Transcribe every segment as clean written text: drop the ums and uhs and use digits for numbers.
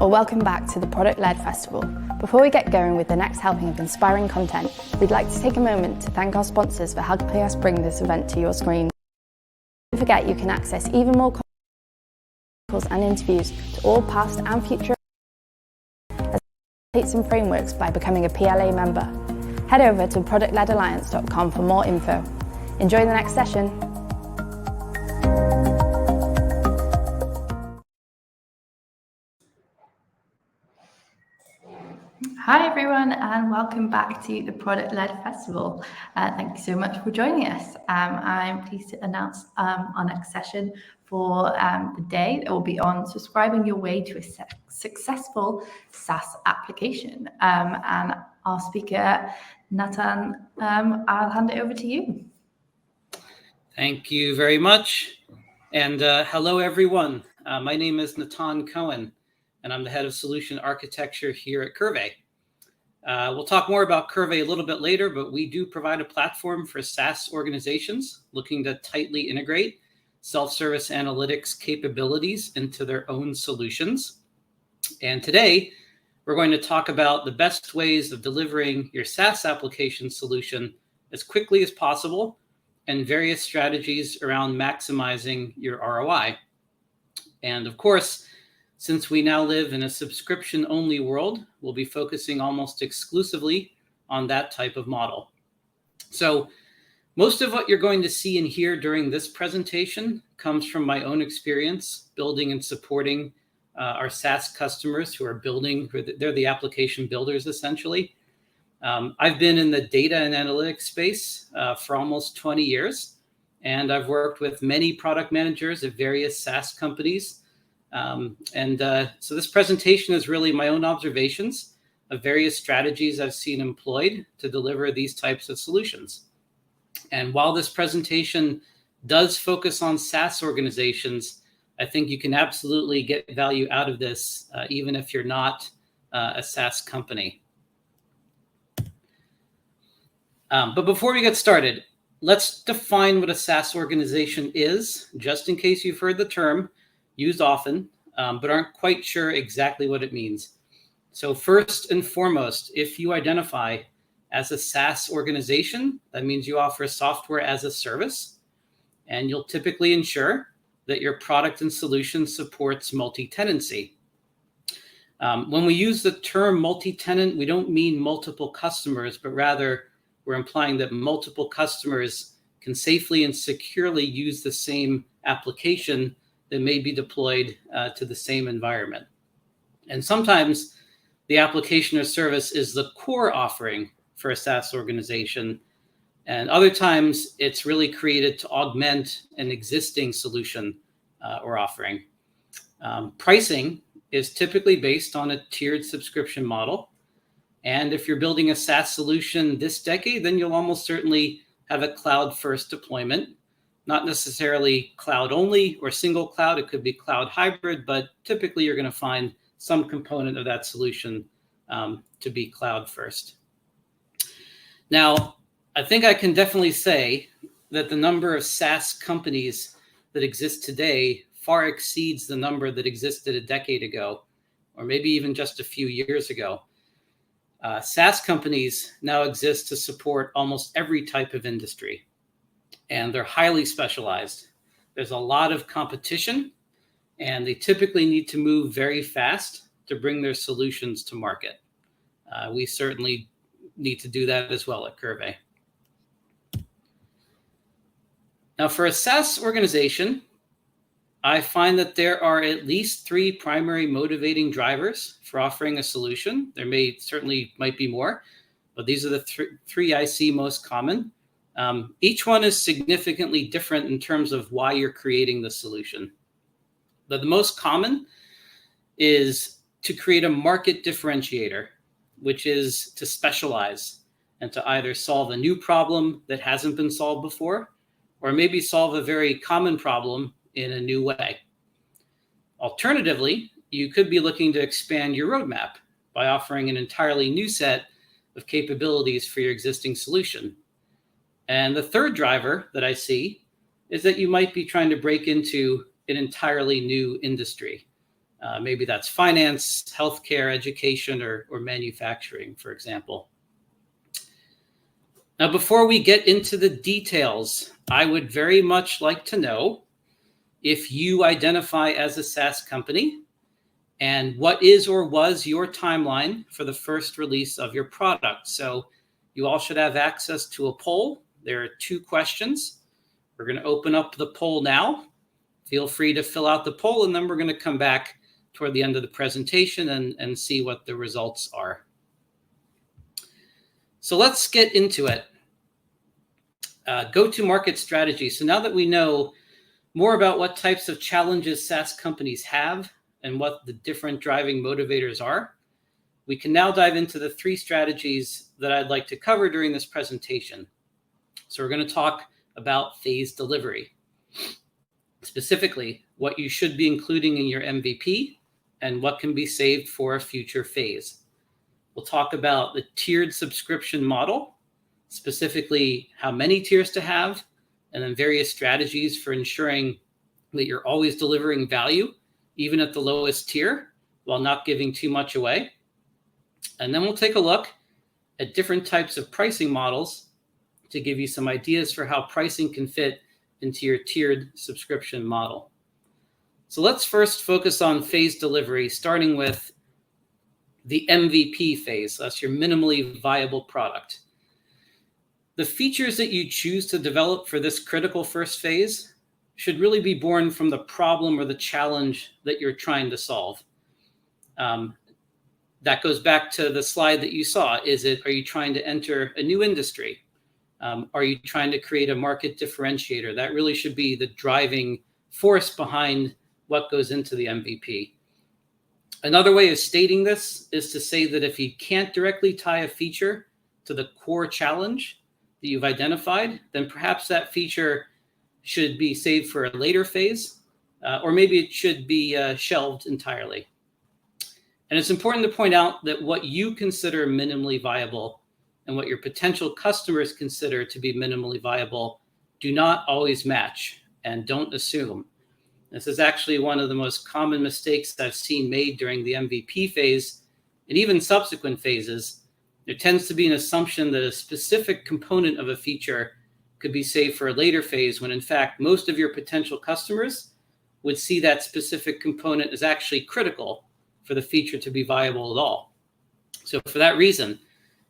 or welcome back to the Product-Led Festival. Before we get going with the next helping of inspiring content, we'd like to take a moment to thank our sponsors for helping us bring this event to your screen. Don't forget you can access even more articles and interviews to all past and future templates and frameworks by becoming a PLA member. Head over to productledalliance.com for more info. Enjoy the next session. Hi everyone, and welcome back to the Product-Led Festival. Thank you so much for joining us. I'm pleased to announce our next session for the day that will be on subscribing your way to a successful SaaS application. And our speaker, Nathan, I'll hand it over to you. Thank you very much. And hello, everyone. My name is Nathan Cohen, and I'm the head of solution architecture here at Curve. We'll talk more about Curve a little bit later, but we do provide a platform for SaaS organizations looking to tightly integrate self-service analytics capabilities into their own solutions. And today, we're going to talk about the best ways of delivering your SaaS application solution as quickly as possible and various strategies around maximizing your ROI. And of course, since we now live in a subscription-only world, we'll be focusing almost exclusively on that type of model. So most of what you're going to see and hear during this presentation comes from my own experience building and supporting our SaaS customers who are building, they're the application builders essentially. I've been in the data and analytics space for almost 20 years, and I've worked with many product managers at various SaaS companies. So this presentation is really my own observations of various strategies I've seen employed to deliver these types of solutions. And while this presentation does focus on SaaS organizations, I think you can absolutely get value out of this, even if you're not a SaaS company. But before we get started, let's define what a SaaS organization is, just in case you've heard the term used often, but aren't quite sure exactly what it means. So first and foremost, if you identify as a SaaS organization, that means you offer software as a service, and you'll typically ensure that your product and solution supports multi-tenancy. When we use the term multi-tenant, we don't mean multiple customers, but rather we're implying that multiple customers can safely and securely use the same application that may be deployed to the same environment. And sometimes the application or service is the core offering for a SaaS organization. And other times it's really created to augment an existing solution or offering. Pricing is typically based on a tiered subscription model. And if you're building a SaaS solution this decade, then you'll almost certainly have a cloud-first deployment. Not necessarily cloud only or single cloud, it could be cloud hybrid, but typically you're going to find some component of that solution to be cloud first. Now, I think I can definitely say that the number of SaaS companies that exist today far exceeds the number that existed a decade ago, or maybe even just a few years ago. SaaS companies now exist to support almost every type of industry, and they're highly specialized. There's a lot of competition, and they typically need to move very fast to bring their solutions to market. We certainly need to do that as well at Curve. Now, for a SaaS organization, I find that there are at least 3 primary motivating drivers for offering a solution. There might be more, but these are the three I see most common. Each one is significantly different in terms of why you're creating the solution. But the most common is to create a market differentiator, which is to specialize and to either solve a new problem that hasn't been solved before, or maybe solve a very common problem in a new way. Alternatively, you could be looking to expand your roadmap by offering an entirely new set of capabilities for your existing solution. And the third driver that I see is that you might be trying to break into an entirely new industry. Maybe that's finance, healthcare, education, or manufacturing, for example. Now, before we get into the details, I would very much like to know if you identify as a SaaS company and what is or was your timeline for the first release of your product. So you all should have access to a poll. There are 2 questions. We're going to open up the poll now. Feel free to fill out the poll, and then we're going to come back toward the end of the presentation and see what the results are. So let's get into it. Go-to-market strategy. So now that we know more about what types of challenges SaaS companies have and what the different driving motivators are, we can now dive into the 3 strategies that I'd like to cover during this presentation. So we're going to talk about phase delivery, specifically what you should be including in your MVP and what can be saved for a future phase. We'll talk about the tiered subscription model, specifically how many tiers to have, and then various strategies for ensuring that you're always delivering value, even at the lowest tier, while not giving too much away. And then we'll take a look at different types of pricing models to give you some ideas for how pricing can fit into your tiered subscription model. So let's first focus on phase delivery, starting with the MVP phase. That's your minimally viable product. The features that you choose to develop for this critical first phase should really be born from the problem or the challenge that you're trying to solve. That goes back to the slide that you saw. Are you trying to enter a new industry? Are you trying to create a market differentiator? That really should be the driving force behind what goes into the MVP. Another way of stating this is to say that if you can't directly tie a feature to the core challenge that you've identified, then perhaps that feature should be saved for a later phase, or maybe it should be shelved entirely. And it's important to point out that what you consider minimally viable and what your potential customers consider to be minimally viable do not always match, and don't assume. This is actually one of the most common mistakes I've seen made during the MVP phase and even subsequent phases. There tends to be an assumption that a specific component of a feature could be saved for a later phase, when in fact, most of your potential customers would see that specific component as actually critical for the feature to be viable at all. So for that reason,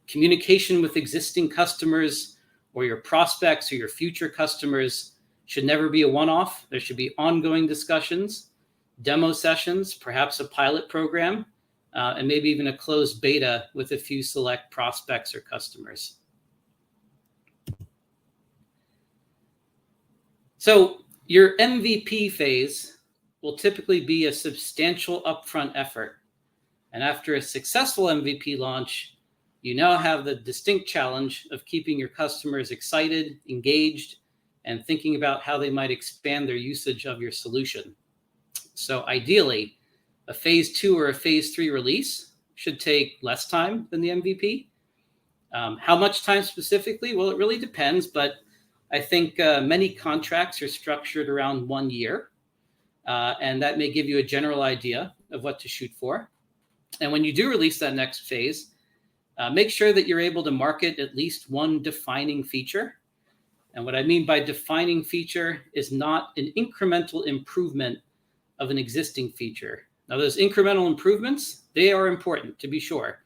communication with existing customers or your prospects or your future customers should never be a one-off. There should be ongoing discussions, demo sessions, perhaps a pilot program, and maybe even a closed beta with a few select prospects or customers. So your MVP phase will typically be a substantial upfront effort. And after a successful MVP launch, you now have the distinct challenge of keeping your customers excited, engaged, and thinking about how they might expand their usage of your solution. So ideally, a phase 2 or a phase 3 release should take less time than the MVP. How much time specifically? Well, it really depends, but I think many contracts are structured around 1 year, and that may give you a general idea of what to shoot for. And when you do release that next phase, make sure that you're able to market at least one defining feature. And what I mean by defining feature is not an incremental improvement of an existing feature. Now, those incremental improvements, they are important to be sure,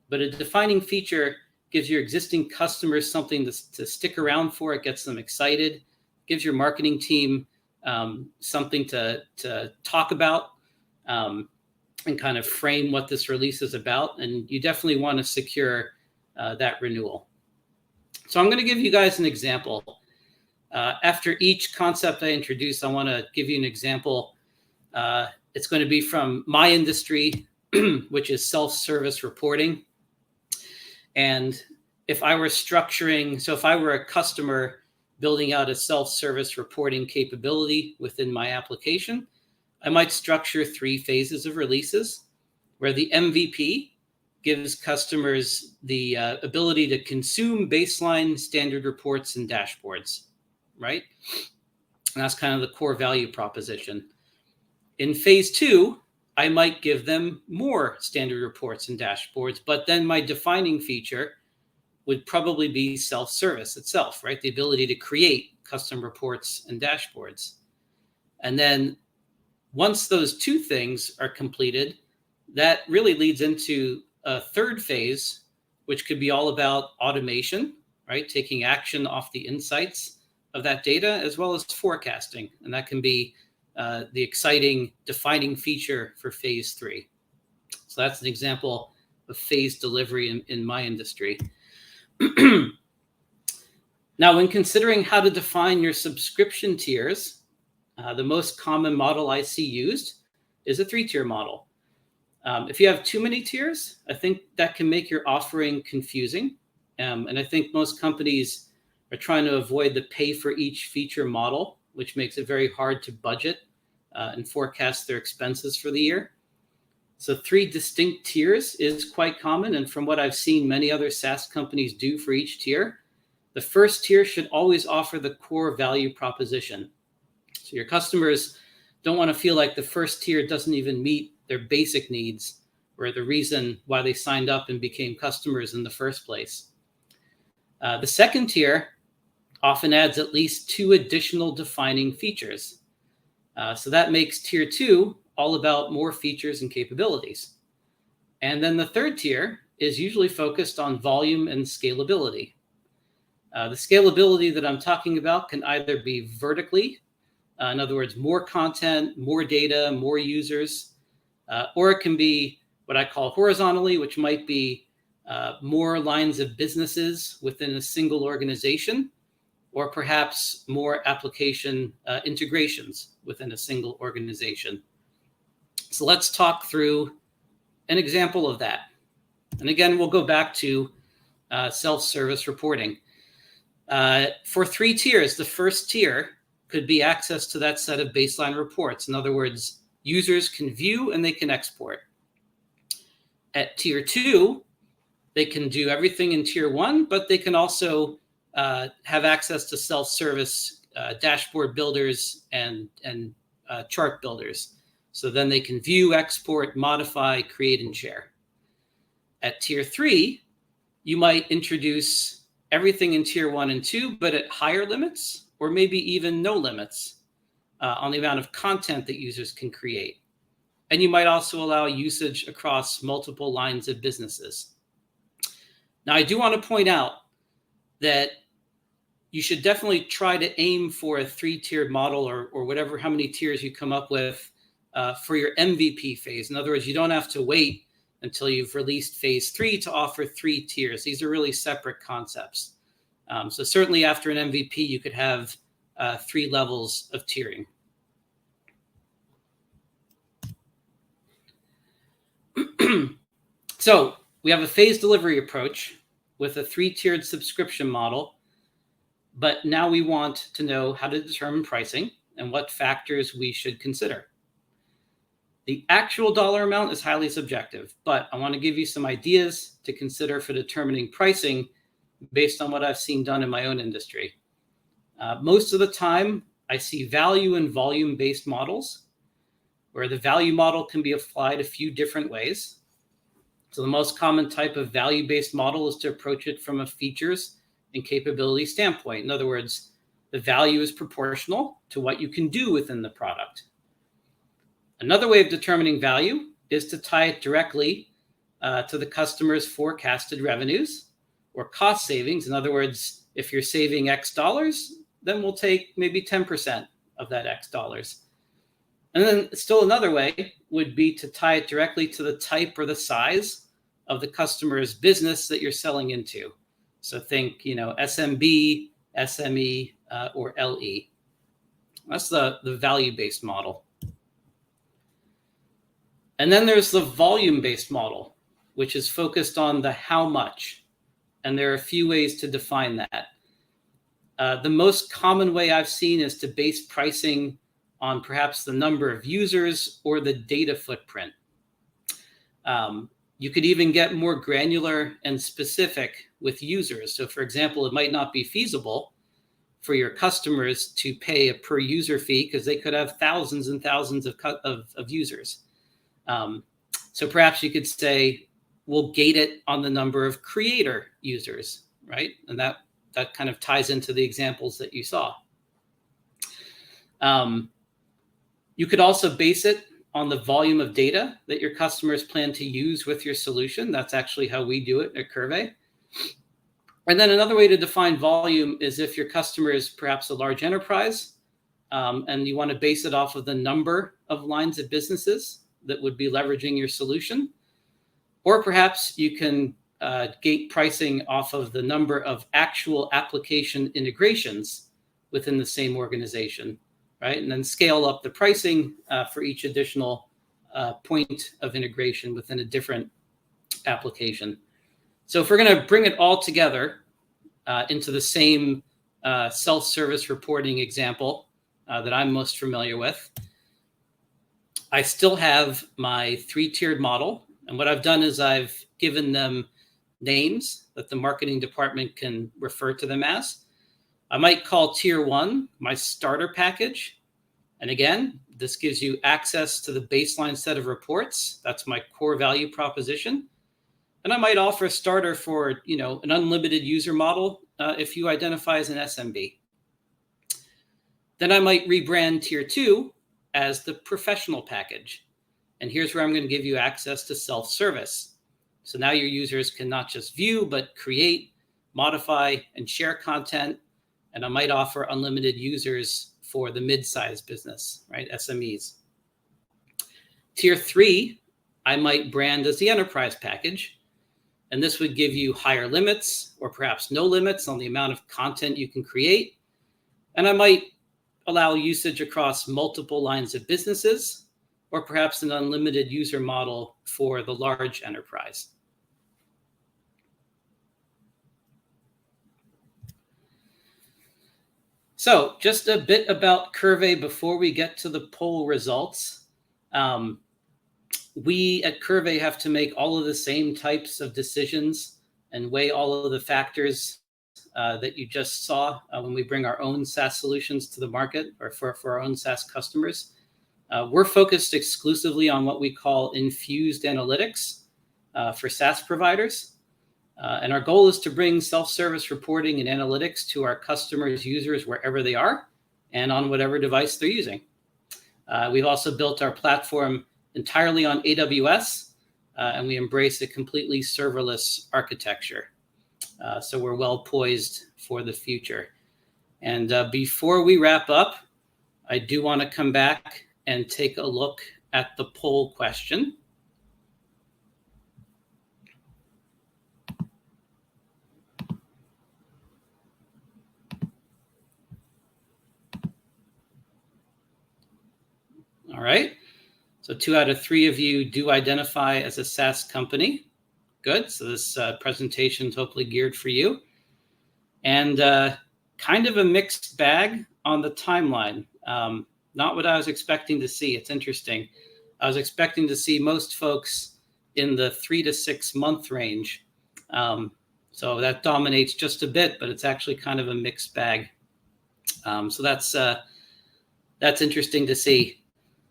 but a defining feature gives your existing customers something to stick around for. It gets them excited, gives your marketing team something to talk about and kind of frame what this release is about. And you definitely want to secure that renewal. So I'm going to give you guys an example. After each concept I introduce, I want to give you an example. It's going to be from my industry, which is self-service reporting. And if I were if I were a customer building out a self-service reporting capability within my application, I might structure 3 phases of releases, where the MVP gives customers the ability to consume baseline standard reports and dashboards, right? And that's kind of the core value proposition. In phase 2, I might give them more standard reports and dashboards, but then my defining feature would probably be self-service itself, right? The ability to create custom reports and dashboards. And then once those two things are completed, that really leads into a third phase, which could be all about automation, right? Taking action off the insights of that data, as well as forecasting. And that can be the exciting defining feature for phase 3. So that's an example of phase delivery in my industry. Now, when considering how to define your subscription tiers, the most common model I see used is a 3-tier model. If you have too many tiers, I think that can make your offering confusing. And I think most companies are trying to avoid the pay for each feature model, which makes it very hard to budget and forecast their expenses for the year. So 3 distinct tiers is quite common. And from what I've seen many other SaaS companies do for each tier, the first tier should always offer the core value proposition. So your customers don't want to feel like the first tier doesn't even meet their basic needs or the reason why they signed up and became customers in the first place. The second tier often adds at least 2 additional defining features. So that makes tier 2 all about more features and capabilities. And then the third tier is usually focused on volume and scalability. The scalability that I'm talking about can either be vertically, in other words, more content, more data, more users, or it can be what I call horizontally, which might be more lines of businesses within a single organization, or perhaps more application integrations within a single organization. So let's talk through an example of that. And again, we'll go back to self-service reporting. For 3 tiers, the first tier could be access to that set of baseline reports. In other words, users can view and they can export. At tier 2, they can do everything in tier 1, but they can also have access to self-service dashboard builders and chart builders. So then they can view, export, modify, create, and share. At tier 3, you might introduce everything in tier 1 and 2, but at higher limits, or maybe even no limits on the amount of content that users can create. And you might also allow usage across multiple lines of businesses. Now, I do want to point out that you should definitely try to aim for a 3-tiered model or whatever, how many tiers you come up with for your MVP phase. In other words, you don't have to wait until you've released phase 3 to offer 3 tiers. These are really separate concepts. So certainly after an MVP, you could have 3 levels of tiering. So we have a phase delivery approach with a 3-tiered subscription model, but now we want to know how to determine pricing and what factors we should consider. The actual dollar amount is highly subjective, but I want to give you some ideas to consider for determining pricing based on what I've seen done in my own industry. Most of the time, I see value and volume-based models, where the value model can be applied a few different ways. So the most common type of value-based model is to approach it from a features and capability standpoint. In other words, the value is proportional to what you can do within the product. Another way of determining value is to tie it directly to the customer's forecasted revenues or cost savings. In other words, if you're saving X dollars, then we'll take maybe 10% of that X dollars. And then still another way would be to tie it directly to the type or the size of the customer's business that you're selling into. So think, SMB, SME, or LE. That's the value-based model. And then there's the volume-based model, which is focused on the how much. And there are a few ways to define that. The most common way I've seen is to base pricing on perhaps the number of users or the data footprint. You could even get more granular and specific with users. So for example, it might not be feasible for your customers to pay a per user fee because they could have thousands and thousands of users. So perhaps you could say, we'll gate it on the number of creator users, right? And that kind of ties into the examples that you saw. You could also base it on the volume of data that your customers plan to use with your solution. That's actually how we do it at Curve. And then another way to define volume is if your customer is perhaps a large enterprise, and you want to base it off of the number of lines of businesses that would be leveraging your solution. Or perhaps you can gate pricing off of the number of actual application integrations within the same organization, right? And then scale up the pricing for each additional point of integration within a different application. So if we're going to bring it all together into the same self-service reporting example that I'm most familiar with, I still have my 3-tiered model. And what I've done is I've given them names that the marketing department can refer to them as. I might call tier 1 my starter package. And again, this gives you access to the baseline set of reports. That's my core value proposition. And I might offer a starter for, an unlimited user model if you identify as an SMB. Then I might rebrand tier 2 as the professional package. And here's where I'm going to give you access to self-service. So now your users can not just view, but create, modify, and share content. And I might offer unlimited users for the mid-sized business, right? SMEs. Tier 3, I might brand as the enterprise package. And this would give you higher limits or perhaps no limits on the amount of content you can create. And I might allow usage across multiple lines of businesses, or perhaps an unlimited user model for the large enterprise. So just a bit about Curve before we get to the poll results. We at Curve have to make all of the same types of decisions and weigh all of the factors that you just saw when we bring our own SaaS solutions to the market, or for our own SaaS customers. We're focused exclusively on what we call infused analytics for SaaS providers. And our goal is to bring self-service reporting and analytics to our customers' users wherever they are and on whatever device they're using. We've also built our platform entirely on AWS, and we embrace a completely serverless architecture. So we're well poised for the future. And before we wrap up, I do want to come back and take a look at the poll question. All right. So 2 out of 3 of you do identify as a SaaS company. Good. So this presentation is hopefully geared for you. And kind of a mixed bag on the timeline. Not what I was expecting to see. It's interesting. I was expecting to see most folks in the 3 to 6 month range. So that dominates just a bit, but it's actually kind of a mixed bag. So that's interesting to see.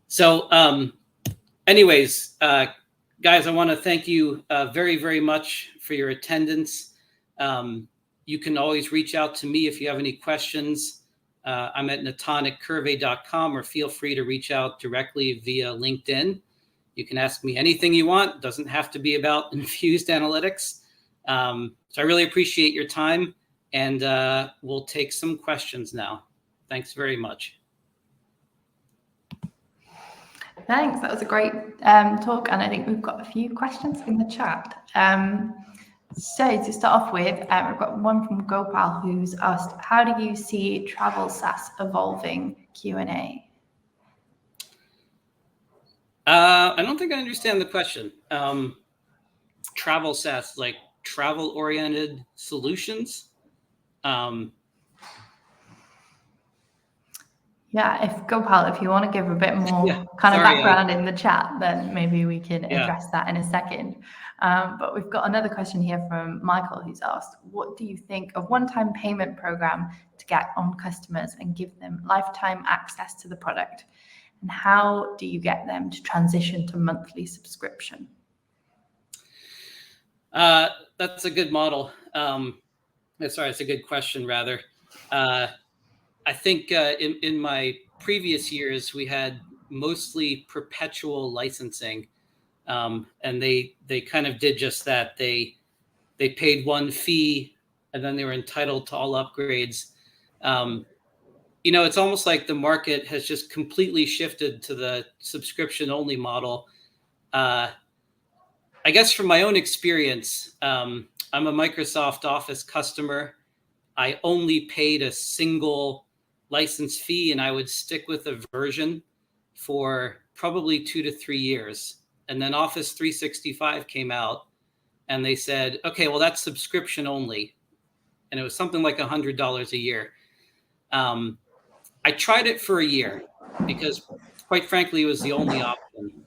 So anyways, guys, I want to thank you very, very much for your attendance. You can always reach out to me if you have any questions. I'm at natan@curve.com, or feel free to reach out directly via LinkedIn. You can ask me anything you want. It doesn't have to be about infused analytics. So I really appreciate your time, and we'll take some questions now. Thanks very much. Thanks. That was a great talk, and I think we've got a few questions in the chat. So to start off with, we've got one from Gopal who's asked, how do you see travel SaaS evolving? Q&A. I don't think I understand the question. Travel SaaS, like travel-oriented solutions? Yeah, if Gopal, if you want to give a bit more background in the chat, then maybe we can address that in a second. But we've got another question here from Michael who's asked, what do you think of one-time payment program to get on customers and give them lifetime access to the product? and how do you get them to transition to monthly subscription? That's a good model. Sorry, it's a good question, rather. I think in my previous years, we had mostly perpetual licensing, and they kind of did just that. They paid one fee, and then they were entitled to all upgrades. It's almost like the market has just completely shifted to the subscription-only model. I guess from my own experience, I'm a Microsoft Office customer. I only paid a single license fee, and I would stick with a version for probably 2 to 3 years. And then Office 365 came out, and they said, okay, well, that's subscription only. And it was something like $100 a year. I tried it for a year because, quite frankly, it was the only option.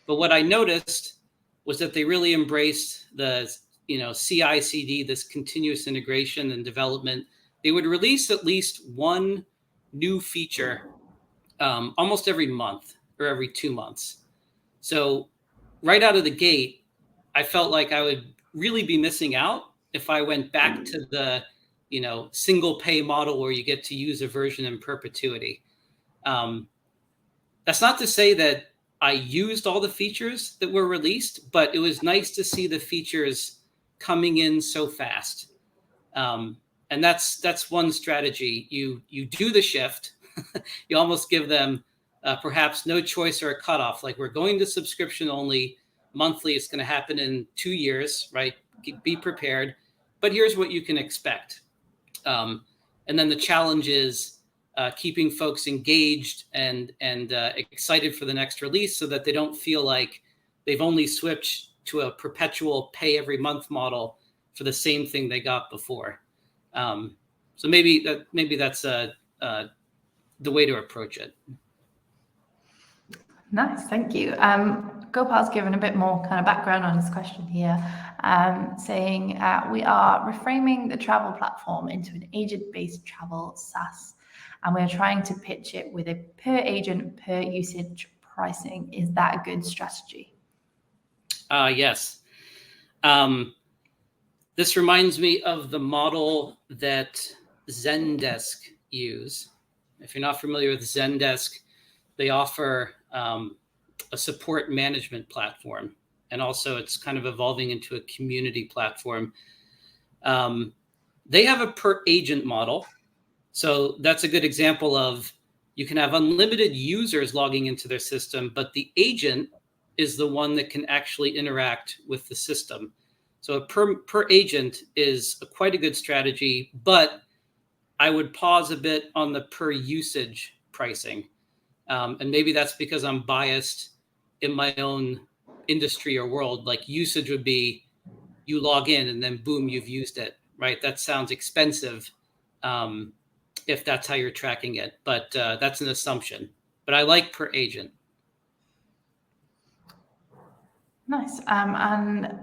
But what I noticed was that they really embraced the CI/CD, this continuous integration and development. They would release at least one new feature almost every month or every 2 months. So right out of the gate, I felt like I would really be missing out if I went back to the single pay model where you get to use a version in perpetuity. That's not to say that I used all the features that were released, but it was nice to see the features coming in so fast. And that's one strategy. You do the shift. You almost give them perhaps no choice or a cutoff. Like, we're going to subscription only monthly. It's going to happen in 2 years, right? Be prepared. But here's what you can expect. And then the challenge is keeping folks engaged and excited for the next release, so that they don't feel like they've only switched to a perpetual pay every month model for the same thing they got before. So maybe that's the way to approach it. Nice, thank you. Gopal's given a bit more kind of background on his question here, saying we are reframing the travel platform into an agent-based travel SaaS, and we're trying to pitch it with a per agent, per usage pricing. Is that a good strategy? Yes. This reminds me of the model that Zendesk use. If you're not familiar with Zendesk, they offer a support management platform, and also it's kind of evolving into a community platform. They have a per agent model. So that's a good example of, you can have unlimited users logging into their system, but the agent is the one that can actually interact with the system. So a per agent is quite a good strategy, but I would pause a bit on the per usage pricing. And maybe that's because I'm biased in my own industry or world. Like, usage would be, you log in and then boom, you've used it, right? That sounds expensive if that's how you're tracking it, but that's an assumption. But I like per agent. Nice. And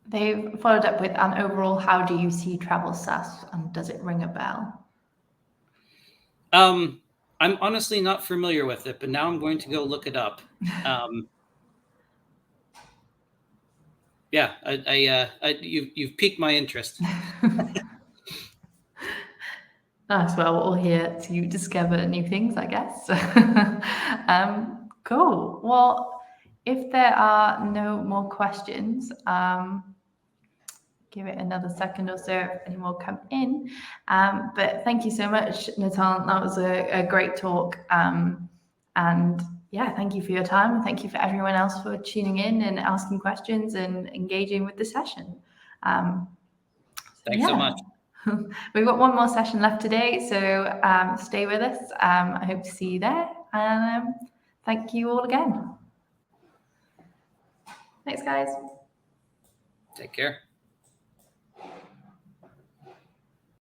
they've followed up with, an overall, how do you see travel SaaS, and does it ring a bell? I'm honestly not familiar with it, but now I'm going to go look it up. Yeah, you've piqued my interest. Nice. Well, we're all here to discover new things, I guess. Cool. Well, if there are no more questions, give it another second or so if any more come in. But thank you so much, Nathan. That was a great talk. And yeah, thank you for your time. Thank you for everyone else for tuning in and asking questions and engaging with the session. Thanks so much. We've got one more session left today, so stay with us. I hope to see you there. And thank you all again. Thanks, guys. Take care.